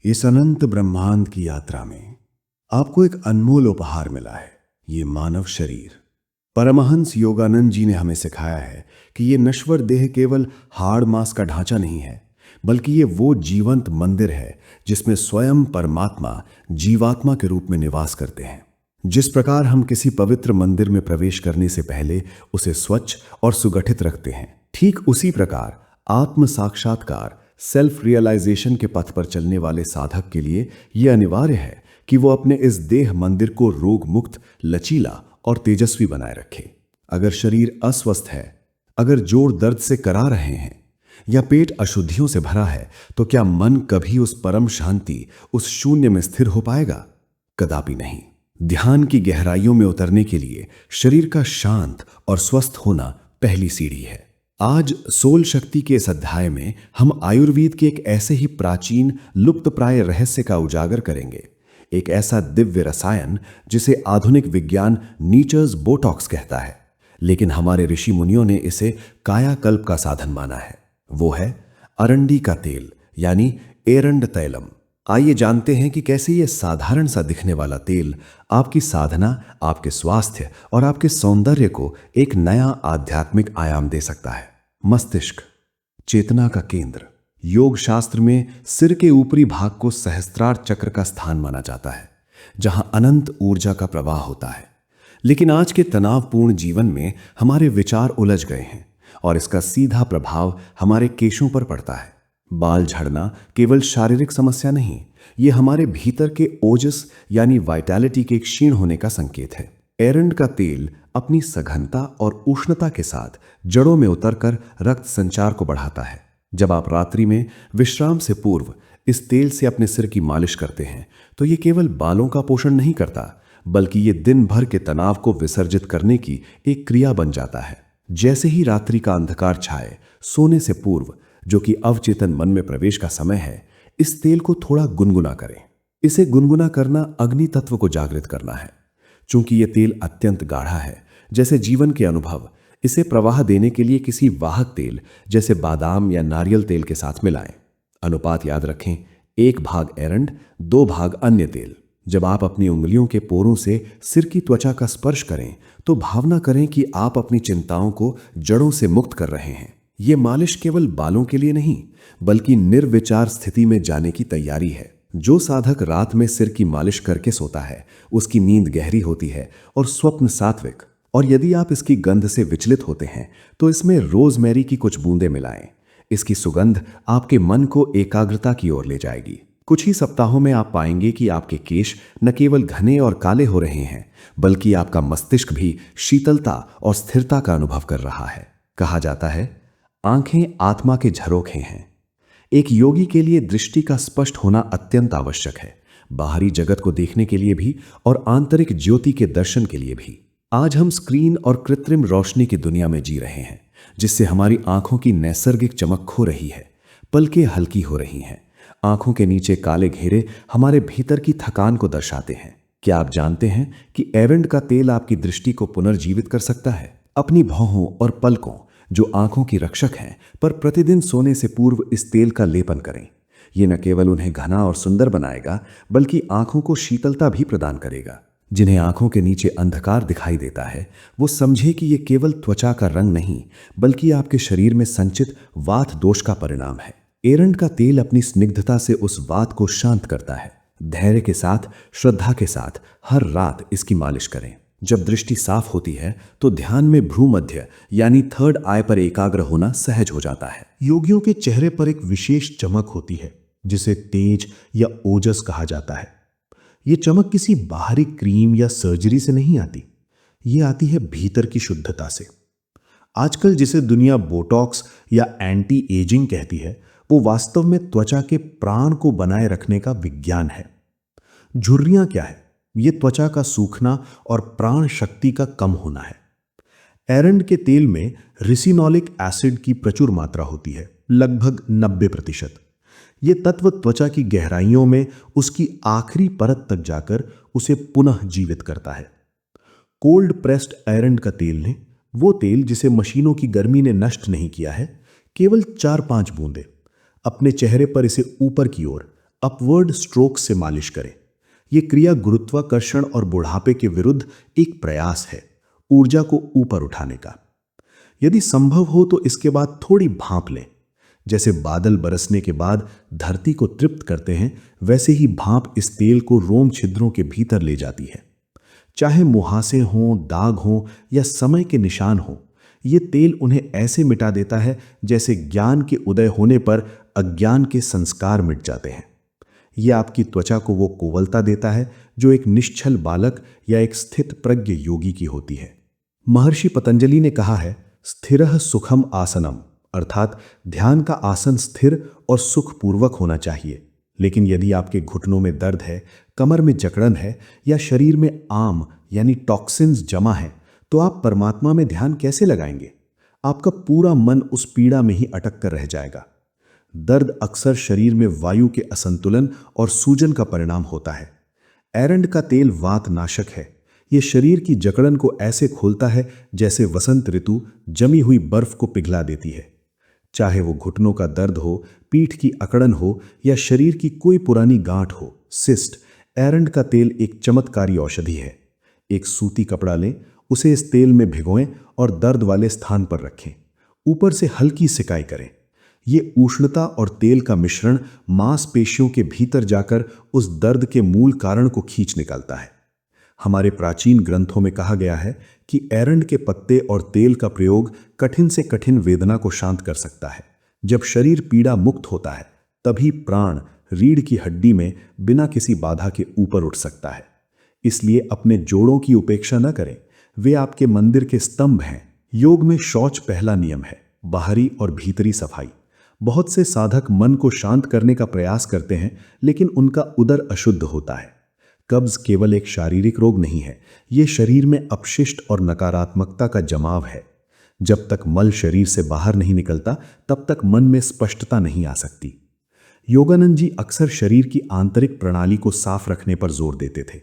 इस अनंत ब्रह्मांड की यात्रा में आपको एक अनमोल उपहार मिला है, ये मानव शरीर। परमहंस योगानंद जी ने हमें सिखाया है कि ये नश्वर देह केवल हाड़ मांस का ढांचा नहीं है, बल्कि ये वो जीवंत मंदिर है जिसमें स्वयं परमात्मा जीवात्मा के रूप में निवास करते हैं। जिस प्रकार हम किसी पवित्र मंदिर में प्रवेश करने से पहले उसे स्वच्छ और सुगठित रखते हैं, ठीक उसी प्रकार आत्म साक्षात्कार सेल्फ रियलाइजेशन के पथ पर चलने वाले साधक के लिए यह अनिवार्य है कि वो अपने इस देह मंदिर को रोग मुक्त, लचीला और तेजस्वी बनाए रखे। अगर शरीर अस्वस्थ है, अगर जोड़ दर्द से करा रहे हैं या पेट अशुद्धियों से भरा है, तो क्या मन कभी उस परम शांति, उस शून्य में स्थिर हो पाएगा? कदापि नहीं। ध्यान की गहराइयों में उतरने के लिए शरीर का शांत और स्वस्थ होना पहली सीढ़ी है। आज सोल शक्ति के इस अध्याय में हम आयुर्वेद के एक ऐसे ही प्राचीन लुप्तप्राय रहस्य का उजागर करेंगे, एक ऐसा दिव्य रसायन जिसे आधुनिक विज्ञान नीचर्स बोटॉक्स कहता है, लेकिन हमारे ऋषि मुनियों ने इसे कायाकल्प का साधन माना है। वो है अरंडी का तेल, यानी एरंड तैलम। आइए जानते हैं कि कैसे यह साधारण सा दिखने वाला तेल आपकी साधना, आपके स्वास्थ्य और आपके सौंदर्य को एक नया आध्यात्मिक आयाम दे सकता है। मस्तिष्क, चेतना का केंद्र। योग शास्त्र में सिर के ऊपरी भाग को सहस्त्रार चक्र का स्थान माना जाता है, जहां अनंत ऊर्जा का प्रवाह होता है। लेकिन आज के तनावपूर्ण जीवन में हमारे विचार उलझ गए हैं और इसका सीधा प्रभाव हमारे केशों पर पड़ता है। बाल झड़ना केवल शारीरिक समस्या नहीं, ये हमारे भीतर के ओजस यानी वाइटैलिटी के क्षीण होने का संकेत है। एरंड का तेल अपनी सघनता और उष्णता के साथ जड़ों में उतरकर रक्त संचार को बढ़ाता है। जब आप रात्रि में विश्राम से पूर्व इस तेल से अपने सिर की मालिश करते हैं, तो ये केवल बालों का पोषण नहीं करता, बल्कि ये दिन भर के तनाव को विसर्जित करने की एक क्रिया बन जाता है। जैसे ही रात्रि का अंधकार छाए, सोने से पूर्व, जो कि अवचेतन मन में प्रवेश का समय है, इस तेल को थोड़ा गुनगुना करें। इसे गुनगुना करना अग्नि तत्व को जागृत करना है। चूंकि यह तेल अत्यंत गाढ़ा है, जैसे जीवन के अनुभव, इसे प्रवाह देने के लिए किसी वाहक तेल जैसे बादाम या नारियल तेल के साथ मिलाएं। अनुपात याद रखें, 1 भाग एरंड, 2 भाग अन्य तेल। जब आप अपनी उंगलियों के पोरों से सिर की त्वचा का स्पर्श करें, तो भावना करें कि आप अपनी चिंताओं को जड़ों से मुक्त कर रहे हैं। ये मालिश केवल बालों के लिए नहीं, बल्कि निर्विचार स्थिति में जाने की तैयारी है। जो साधक रात में सिर की मालिश करके सोता है, उसकी नींद गहरी होती है और स्वप्न सात्विक। और यदि आप इसकी गंध से विचलित होते हैं, तो इसमें रोजमेरी की कुछ बूंदें मिलाएं। इसकी सुगंध आपके मन को एकाग्रता की ओर ले जाएगी। कुछ ही सप्ताहों में आप पाएंगे कि आपके केश न केवल घने और काले हो रहे हैं, बल्कि आपका मस्तिष्क भी शीतलता और स्थिरता का अनुभव कर रहा है। कहा जाता है, आंखें आत्मा के झरोखे हैं। एक योगी के लिए दृष्टि का स्पष्ट होना अत्यंत आवश्यक है, बाहरी जगत को देखने के लिए भी और आंतरिक ज्योति के दर्शन के लिए भी। आज हम स्क्रीन और कृत्रिम रोशनी की दुनिया में जी रहे हैं, जिससे हमारी आंखों की नैसर्गिक चमक खो रही है, पलकें हल्की हो रही हैं। आंखों के नीचे काले घेरे हमारे भीतर की थकान को दर्शाते हैं। क्या आप जानते हैं कि एरंड का तेल आपकी दृष्टि को पुनर्जीवित कर सकता है? अपनी भौहों और पलकों, जो आंखों की रक्षक हैं, पर प्रतिदिन सोने से पूर्व इस तेल का लेपन करें। यह न केवल उन्हें घना और सुंदर बनाएगा, बल्कि आंखों को शीतलता भी प्रदान करेगा। जिन्हें आंखों के नीचे अंधकार दिखाई देता है, वो समझे कि यह केवल त्वचा का रंग नहीं, बल्कि आपके शरीर में संचित वात दोष का परिणाम है। एरंड का तेल अपनी स्निग्धता से उस वात को शांत करता है। धैर्य के साथ, श्रद्धा के साथ हर रात इसकी मालिश करें। जब दृष्टि साफ होती है, तो ध्यान में भ्रूमध्य यानी थर्ड आई पर एकाग्र होना सहज हो जाता है। योगियों के चेहरे पर एक विशेष चमक होती है, जिसे तेज या ओजस कहा जाता है। यह चमक किसी बाहरी क्रीम या सर्जरी से नहीं आती, यह आती है भीतर की शुद्धता से। आजकल जिसे दुनिया बोटॉक्स या एंटी एजिंग कहती है, वो वास्तव में त्वचा के प्राण को बनाए रखने का विज्ञान है। झुर्रियां क्या है? ये त्वचा का सूखना और प्राण शक्ति का कम होना है। एरंड के तेल में रिसिनोलिक एसिड की प्रचुर मात्रा होती है, लगभग 90%। ये तत्व त्वचा की गहराइयों में उसकी आखिरी परत तक जाकर उसे पुनः जीवित करता है। कोल्ड प्रेस्ड एरंड का तेल ने, वो तेल जिसे मशीनों की गर्मी ने नष्ट नहीं किया है, केवल 4-5 बूंदें अपने चेहरे पर इसे ऊपर की ओर अपवर्ड स्ट्रोक से मालिश करें। यह क्रिया गुरुत्वाकर्षण और बुढ़ापे के विरुद्ध एक प्रयास है, ऊर्जा को ऊपर उठाने का। यदि संभव हो तो इसके बाद थोड़ी भाप लें। जैसे बादल बरसने के बाद धरती को तृप्त करते हैं, वैसे ही भाप इस तेल को रोम छिद्रों के भीतर ले जाती है। चाहे मुहासे हों, दाग हों या समय के निशान हों, ये तेल उन्हें ऐसे मिटा देता है जैसे ज्ञान के उदय होने पर अज्ञान के संस्कार मिट जाते हैं। यह आपकी त्वचा को वो कोमलता देता है जो एक निश्चल बालक या एक स्थित प्रज्ञ योगी की होती है। महर्षि पतंजलि ने कहा है, स्थिरः सुखम आसनम, अर्थात ध्यान का आसन स्थिर और सुखपूर्वक होना चाहिए। लेकिन यदि आपके घुटनों में दर्द है, कमर में जकड़न है या शरीर में आम यानी टॉक्सिन्स जमा है, तो आप परमात्मा में ध्यान कैसे लगाएंगे? आपका पूरा मन उस पीड़ा में ही अटक कर रह जाएगा। दर्द अक्सर शरीर में वायु के असंतुलन और सूजन का परिणाम होता है। एरंड का तेल वात नाशक है। यह शरीर की जकड़न को ऐसे खोलता है जैसे वसंत ऋतु जमी हुई बर्फ को पिघला देती है। चाहे वो घुटनों का दर्द हो, पीठ की अकड़न हो या शरीर की कोई पुरानी गांठ हो, सिस्ट, एरंड का तेल एक चमत्कारी औषधि है। एक सूती कपड़ा लें, उसे इस तेल में भिगोएं और दर्द वाले स्थान पर रखें। ऊपर से हल्की सिकाई करें। ये उष्णता और तेल का मिश्रण मांसपेशियों के भीतर जाकर उस दर्द के मूल कारण को खींच निकालता है। हमारे प्राचीन ग्रंथों में कहा गया है कि एरंड के पत्ते और तेल का प्रयोग कठिन से कठिन वेदना को शांत कर सकता है। जब शरीर पीड़ा मुक्त होता है, तभी प्राण रीढ़ की हड्डी में बिना किसी बाधा के ऊपर उठ सकता है। इसलिए अपने जोड़ों की उपेक्षा न करें, वे आपके मंदिर के स्तंभ हैं। योग में शौच पहला नियम है, बाहरी और भीतरी सफाई। बहुत से साधक मन को शांत करने का प्रयास करते हैं, लेकिन उनका उदर अशुद्ध होता है। कब्ज केवल एक शारीरिक रोग नहीं है, ये शरीर में अपशिष्ट और नकारात्मकता का जमाव है। जब तक मल शरीर से बाहर नहीं निकलता, तब तक मन में स्पष्टता नहीं आ सकती। योगानंद जी अक्सर शरीर की आंतरिक प्रणाली को साफ रखने पर जोर देते थे।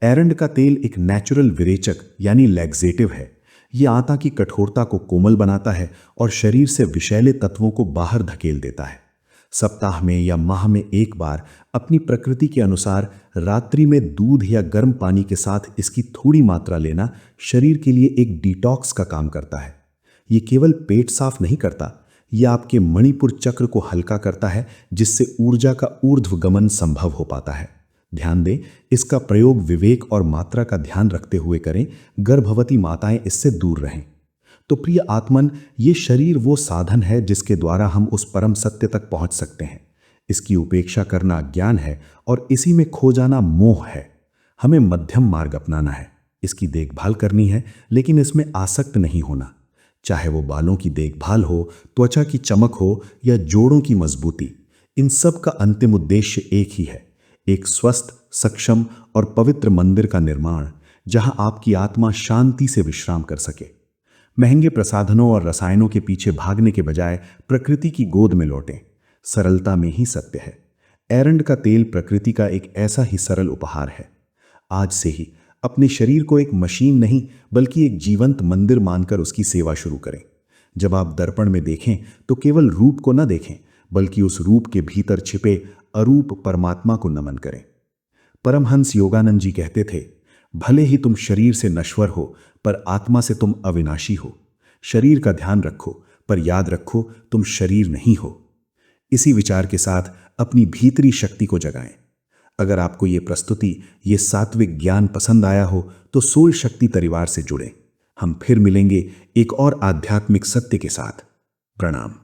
एरंड का तेल एक नेचुरल विरेचक यानी लैक्सेटिव है। यह आंता की कठोरता को कोमल बनाता है और शरीर से विषैले तत्वों को बाहर धकेल देता है। सप्ताह में या माह में एक बार अपनी प्रकृति के अनुसार रात्रि में दूध या गर्म पानी के साथ इसकी थोड़ी मात्रा लेना शरीर के लिए एक डिटॉक्स का काम करता है। ये केवल पेट साफ नहीं करता, यह आपके मणिपुर चक्र को हल्का करता है, जिससे ऊर्जा का ऊर्ध्वगमन संभव हो पाता है। ध्यान दें, इसका प्रयोग विवेक और मात्रा का ध्यान रखते हुए करें। गर्भवती माताएं इससे दूर रहें। तो प्रिय आत्मन, ये शरीर वो साधन है जिसके द्वारा हम उस परम सत्य तक पहुंच सकते हैं। इसकी उपेक्षा करना ज्ञान है और इसी में खो जाना मोह है। हमें मध्यम मार्ग अपनाना है। इसकी देखभाल करनी है, लेकिन इसमें आसक्त नहीं होना। चाहे वो बालों की देखभाल हो, त्वचा की चमक हो या जोड़ों की मजबूती, इन सब का अंतिम उद्देश्य एक ही है, एक स्वस्थ, सक्षम और पवित्र मंदिर का निर्माण, जहां आपकी आत्मा शांति से विश्राम कर सके। महंगे प्रसाधनों और रसायनों के पीछे भागने के बजाय प्रकृति की गोद में लौटें। सरलता में ही सत्य है। एरंड का तेल प्रकृति का एक ऐसा ही सरल उपहार है। आज से ही अपने शरीर को एक मशीन नहीं, बल्कि एक जीवंत मंदिर मानकर उसकी सेवा शुरू करें। जब आप दर्पण में देखें तो केवल रूप को न देखें, बल्कि उस रूप के भीतर छिपे अरूप परमात्मा को नमन करें। परमहंस योगानंद जी कहते थे, भले ही तुम शरीर से नश्वर हो, पर आत्मा से तुम अविनाशी हो। शरीर का ध्यान रखो, पर याद रखो तुम शरीर नहीं हो। इसी विचार के साथ अपनी भीतरी शक्ति को जगाएं। अगर आपको ये प्रस्तुति, ये सात्विक ज्ञान पसंद आया हो तो सोल शक्ति परिवार से जुड़ें। हम फिर मिलेंगे एक और आध्यात्मिक सत्य के साथ। प्रणाम।